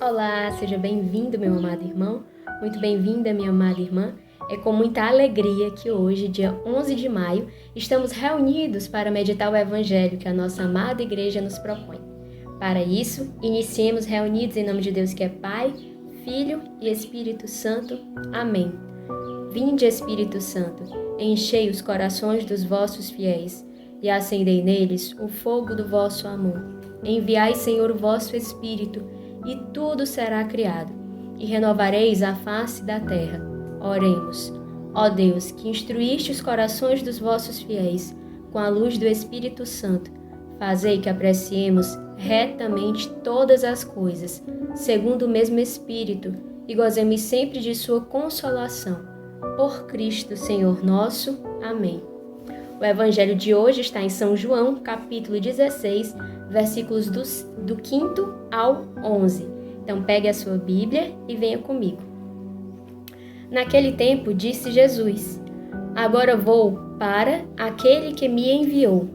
Olá, seja bem-vindo, meu amado irmão, muito bem-vinda, minha amada irmã. É com muita alegria que hoje, dia 11 de maio, estamos reunidos para meditar o Evangelho que a nossa amada igreja nos propõe. Para isso, iniciemos reunidos em nome de Deus que é Pai, Filho e Espírito Santo. Amém. Vinde, Espírito Santo, enchei os corações dos vossos fiéis e acendei neles o fogo do vosso amor. Enviai, Senhor, o vosso Espírito, e tudo será criado, e renovareis a face da terra. Oremos. Ó Deus, que instruíste os corações dos vossos fiéis com a luz do Espírito Santo, fazei que apreciemos retamente todas as coisas, segundo o mesmo Espírito, e gozemos sempre de sua consolação. Por Cristo, Senhor nosso. Amém. O Evangelho de hoje está em São João, capítulo 16, versículos do 5º ao 11. Então pegue a sua Bíblia e venha comigo. Naquele tempo disse Jesus: Agora vou para aquele que me enviou.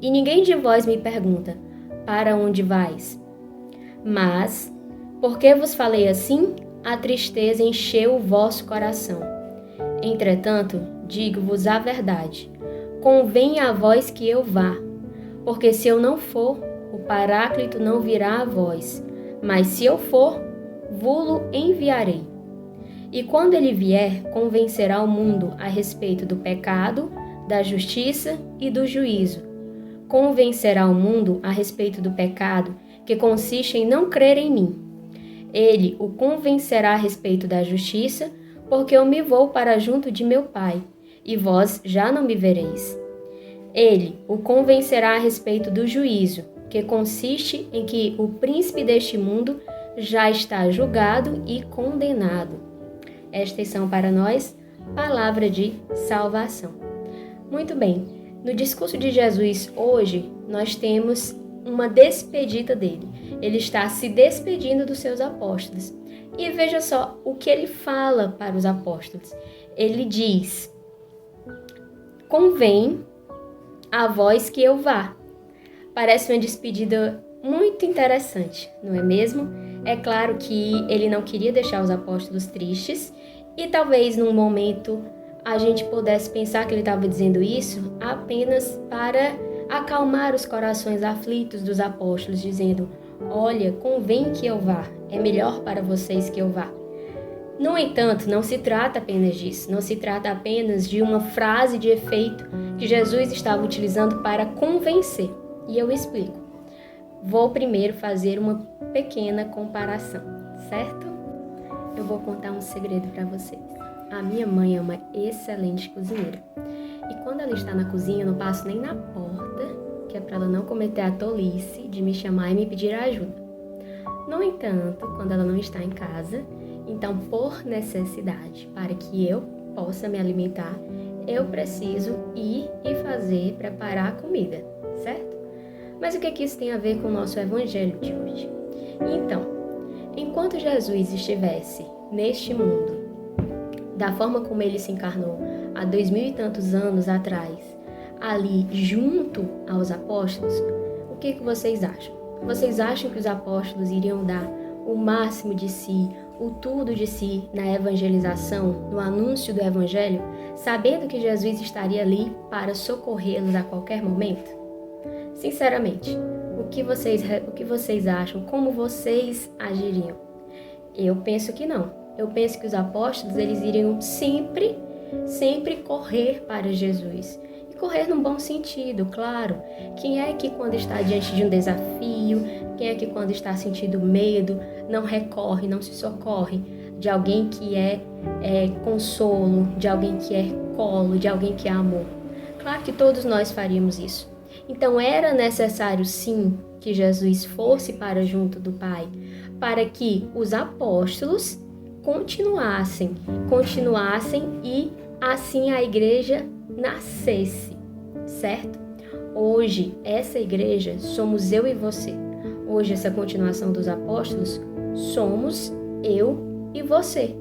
E ninguém de vós me pergunta: Para onde vais? Mas, porque vos falei assim, a tristeza encheu o vosso coração. Entretanto, digo-vos a verdade: convém a vós que eu vá, porque se eu não for, o Paráclito não virá a vós, mas se eu for, vo-lo enviarei. E quando ele vier, convencerá o mundo a respeito do pecado, da justiça e do juízo. Convencerá o mundo a respeito do pecado, que consiste em não crer em mim. Ele o convencerá a respeito da justiça, porque eu me vou para junto de meu Pai, e vós já não me vereis. Ele o convencerá a respeito do juízo, que consiste em que o príncipe deste mundo já está julgado e condenado. Estas são para nós palavra de salvação. Muito bem, no discurso de Jesus hoje, nós temos uma despedida dele. Ele está se despedindo dos seus apóstolos. E veja só o que ele fala para os apóstolos. Ele diz: convém a vós que eu vá. Parece uma despedida muito interessante, não é mesmo? É claro que ele não queria deixar os apóstolos tristes e talvez num momento a gente pudesse pensar que ele estava dizendo isso apenas para acalmar os corações aflitos dos apóstolos, dizendo: olha, convém que eu vá, é melhor para vocês que eu vá. No entanto, não se trata apenas disso, não se trata apenas de uma frase de efeito que Jesus estava utilizando para convencer. E eu explico. Vou primeiro fazer uma pequena comparação, certo? Eu vou contar um segredo para vocês. A minha mãe é uma excelente cozinheira. E quando ela está na cozinha, eu não passo nem na porta, que é para ela não cometer a tolice de me chamar e me pedir ajuda. No entanto, quando ela não está em casa, então, por necessidade, para que eu possa me alimentar, eu preciso ir e preparar a comida, certo? Mas o que isso tem a ver com o nosso evangelho de hoje? Então, enquanto Jesus estivesse neste mundo, da forma como ele se encarnou há 2000 e tantos anos atrás, ali junto aos apóstolos, o que vocês acham? Vocês acham que os apóstolos iriam dar o máximo de si, o tudo de si na evangelização, no anúncio do evangelho, sabendo que Jesus estaria ali para socorrê-los a qualquer momento? Sinceramente, o que vocês acham? Como vocês agiriam? Eu penso que não. Eu penso que os apóstolos eles iriam sempre correr para Jesus. E correr num bom sentido, claro. Quem é que quando está diante de um desafio, quem é que quando está sentindo medo, não recorre, não se socorre de alguém que é consolo, de alguém que é colo, de alguém que é amor? Claro que todos nós faríamos isso. Então era necessário sim que Jesus fosse para junto do Pai, para que os apóstolos continuassem e assim a igreja nascesse, certo? Hoje, essa igreja somos eu e você. Hoje, essa continuação dos apóstolos somos eu e você.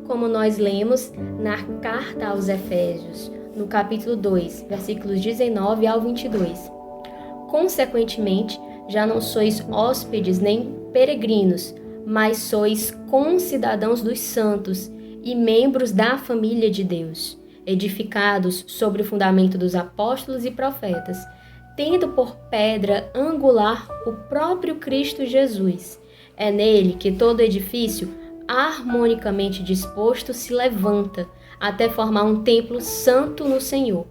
Como nós lemos na carta aos Efésios, no capítulo 2, versículos 19 ao 22. Consequentemente, já não sois hóspedes nem peregrinos, mas sois concidadãos dos santos e membros da família de Deus, edificados sobre o fundamento dos apóstolos e profetas, tendo por pedra angular o próprio Cristo Jesus. É nele que todo edifício, harmonicamente disposto, se levanta, até formar um templo santo no Senhor.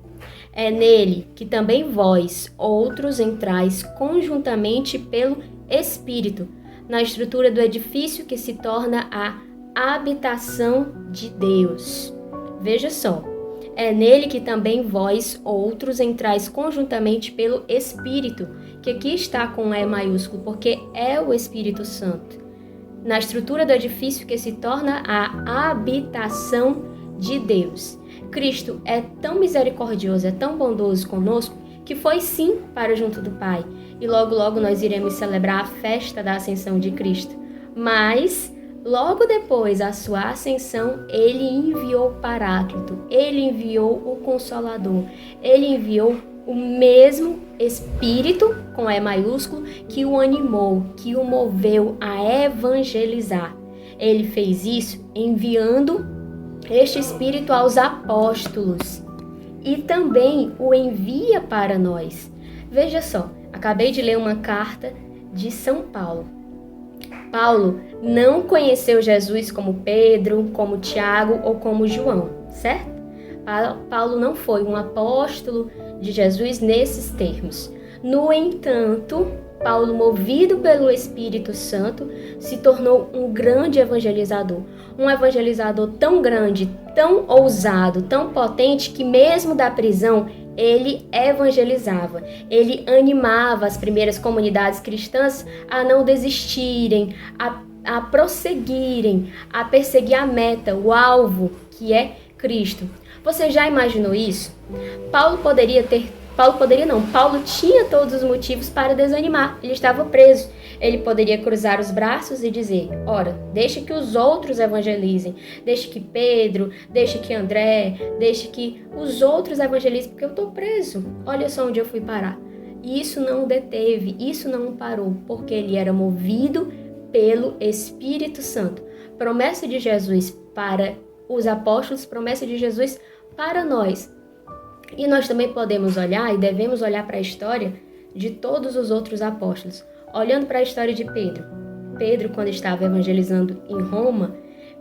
É nele que também vós, outros, entrais conjuntamente pelo Espírito, na estrutura do edifício que se torna a habitação de Deus. Veja só, é nele que também vós, outros, entrais conjuntamente pelo Espírito, que aqui está com E maiúsculo, porque é o Espírito Santo, na estrutura do edifício que se torna a habitação de Deus. Cristo é tão misericordioso, é tão bondoso conosco, que foi sim para junto do Pai. E logo, logo nós iremos celebrar a festa da ascensão de Cristo. Mas, logo depois da sua ascensão, ele enviou o Paráclito, ele enviou o Consolador, ele enviou o mesmo Espírito, com E maiúsculo, que o animou, que o moveu a evangelizar. Ele fez isso enviando este Espírito aos apóstolos e também o envia para nós. Veja só, acabei de ler uma carta de São Paulo. Paulo não conheceu Jesus como Pedro, como Tiago ou como João, certo? Paulo não foi um apóstolo de Jesus nesses termos. No entanto, Paulo, movido pelo Espírito Santo, se tornou um grande evangelizador. Um evangelizador tão grande, tão ousado, tão potente, que mesmo da prisão, ele evangelizava. Ele animava as primeiras comunidades cristãs a não desistirem, a prosseguirem, a perseguir a meta, o alvo, que é Cristo. Você já imaginou isso? Paulo tinha todos os motivos para desanimar. Ele estava preso. Ele poderia cruzar os braços e dizer: ora, deixe que os outros evangelizem, deixe que Pedro, deixe que André, deixe que os outros evangelizem, porque eu estou preso. Olha só onde eu fui parar. E isso não o deteve, isso não o parou, porque ele era movido pelo Espírito Santo. Promessa de Jesus para os apóstolos, promessa de Jesus para nós. E nós também podemos olhar e devemos olhar para a história de todos os outros apóstolos. Olhando para a história de Pedro. Pedro, quando estava evangelizando em Roma,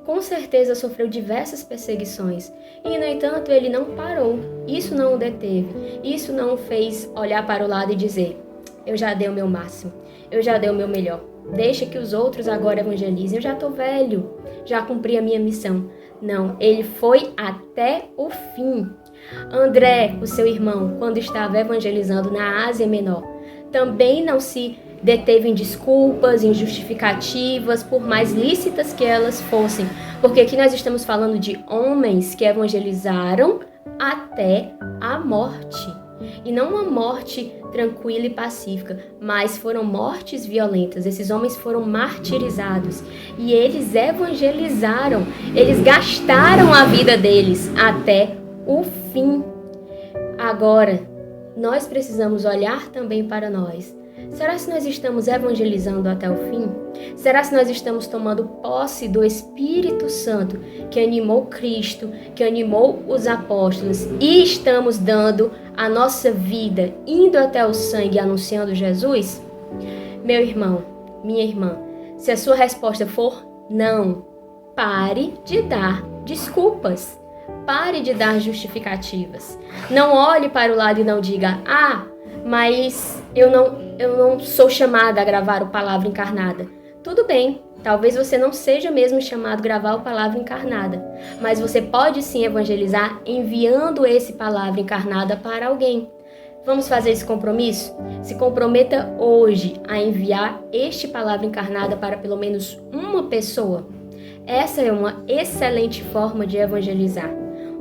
com certeza sofreu diversas perseguições. E, no entanto, ele não parou. Isso não o deteve. Isso não o fez olhar para o lado e dizer: eu já dei o meu máximo. Eu já dei o meu melhor. Deixa que os outros agora evangelizem. Eu já estou velho. Já cumpri a minha missão. Não, ele foi até o fim. André, o seu irmão, quando estava evangelizando na Ásia Menor, também não se deteve em desculpas, em justificativas, por mais lícitas que elas fossem, porque aqui nós estamos falando de homens que evangelizaram até a morte, e não uma morte tranquila e pacífica, mas foram mortes violentas. Esses homens foram martirizados e eles evangelizaram, eles gastaram a vida deles até o fim. Agora, nós precisamos olhar também para nós. Será que nós estamos evangelizando até o fim? Será que nós estamos tomando posse do Espírito Santo que animou Cristo, que animou os apóstolos, e estamos dando a nossa vida, indo até o sangue, anunciando Jesus? Meu irmão, minha irmã, se a sua resposta for não, pare de dar desculpas. Pare de dar justificativas. Não olhe para o lado e não diga: mas eu não sou chamada a gravar o Palavra Encarnada. Tudo bem, talvez você não seja mesmo chamado a gravar o Palavra Encarnada, mas você pode sim evangelizar enviando esse Palavra Encarnada para alguém. Vamos fazer esse compromisso? Se comprometa hoje a enviar este Palavra Encarnada para pelo menos uma pessoa. Essa é uma excelente forma de evangelizar.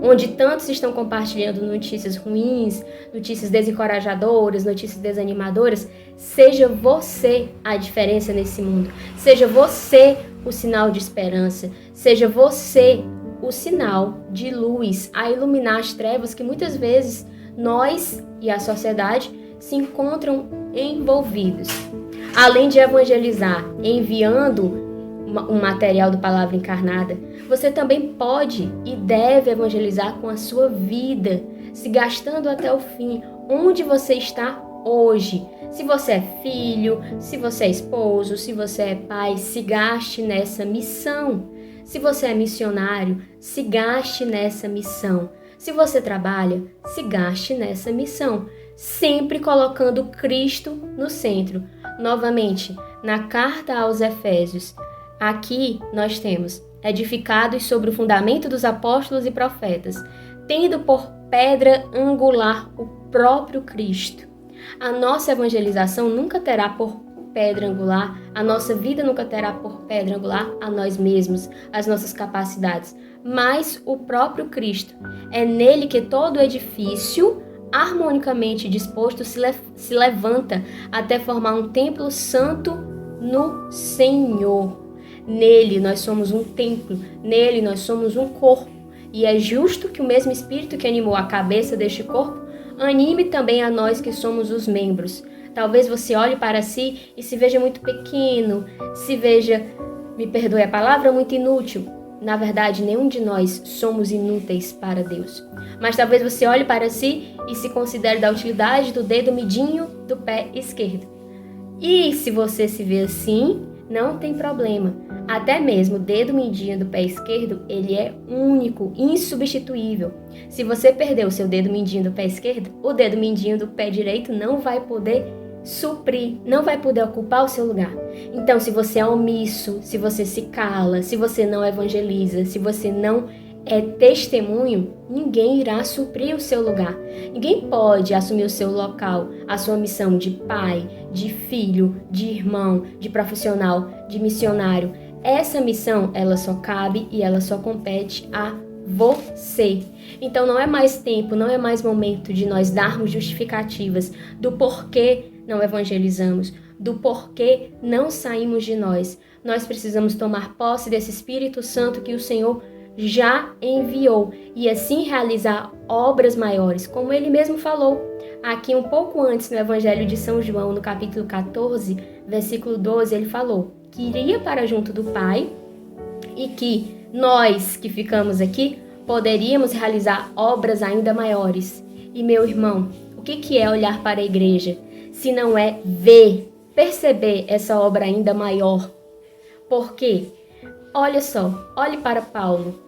Onde tantos estão compartilhando notícias ruins, notícias desencorajadoras, notícias desanimadoras, seja você a diferença nesse mundo. Seja você o sinal de esperança. Seja você o sinal de luz a iluminar as trevas que muitas vezes nós e a sociedade se encontram envolvidos. Além de evangelizar, enviando um material do Palavra Encarnada, você também pode e deve evangelizar com a sua vida, se gastando até o fim, onde você está hoje. Se você é filho, se você é esposo, se você é pai, se gaste nessa missão. Se você é missionário, se gaste nessa missão. Se você trabalha, se gaste nessa missão, sempre colocando Cristo no centro. Novamente, na carta aos Efésios, aqui nós temos: edificados sobre o fundamento dos apóstolos e profetas, tendo por pedra angular o próprio Cristo. A nossa evangelização nunca terá por pedra angular, a nossa vida nunca terá por pedra angular a nós mesmos, as nossas capacidades, mas o próprio Cristo. É nele que todo edifício, harmonicamente disposto, se levanta até formar um templo santo no Senhor. Nele nós somos um templo, nele nós somos um corpo, e é justo que o mesmo Espírito que animou a cabeça deste corpo anime também a nós que somos os membros. Talvez você olhe para si e se veja muito pequeno, se veja, me perdoe a palavra, muito inútil. Na verdade, nenhum de nós somos inúteis para Deus. Mas talvez você olhe para si e se considere da utilidade do dedo midinho do pé esquerdo. E se você se vê assim, não tem problema. Até mesmo o dedo mindinho do pé esquerdo, ele é único, insubstituível. Se você perder o seu dedo mindinho do pé esquerdo, o dedo mindinho do pé direito não vai poder suprir, não vai poder ocupar o seu lugar. Então, se você é omisso, se você se cala, se você não evangeliza, se você não é testemunho, ninguém irá suprir o seu lugar. Ninguém pode assumir o seu local, a sua missão de pai, de filho, de irmão, de profissional, de missionário. Essa missão, ela só cabe e ela só compete a você. Então não é mais tempo, não é mais momento de nós darmos justificativas do porquê não evangelizamos, do porquê não saímos de nós. Nós precisamos tomar posse desse Espírito Santo que o Senhor já enviou e assim realizar obras maiores, como ele mesmo falou aqui um pouco antes no Evangelho de São João, no capítulo 14, versículo 12, ele falou que iria para junto do Pai e que nós que ficamos aqui poderíamos realizar obras ainda maiores. E meu irmão, o que é olhar para a igreja se não é ver, perceber essa obra ainda maior? Porque, olha só, olhe para Paulo,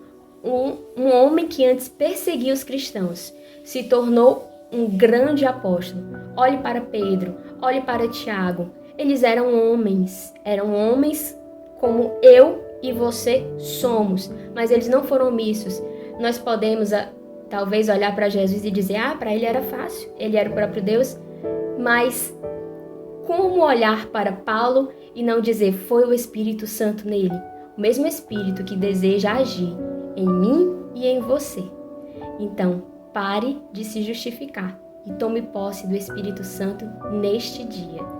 um homem que antes perseguia os cristãos, se tornou um grande apóstolo. Olhe para Pedro, olhe para Tiago. Eles eram homens como eu e você somos, mas eles não foram omissos. Nós podemos talvez olhar para Jesus e dizer, para ele era fácil, ele era o próprio Deus, mas como olhar para Paulo e não dizer, foi o Espírito Santo nele, o mesmo Espírito que deseja agir em mim e em você. Então, pare de se justificar e tome posse do Espírito Santo neste dia.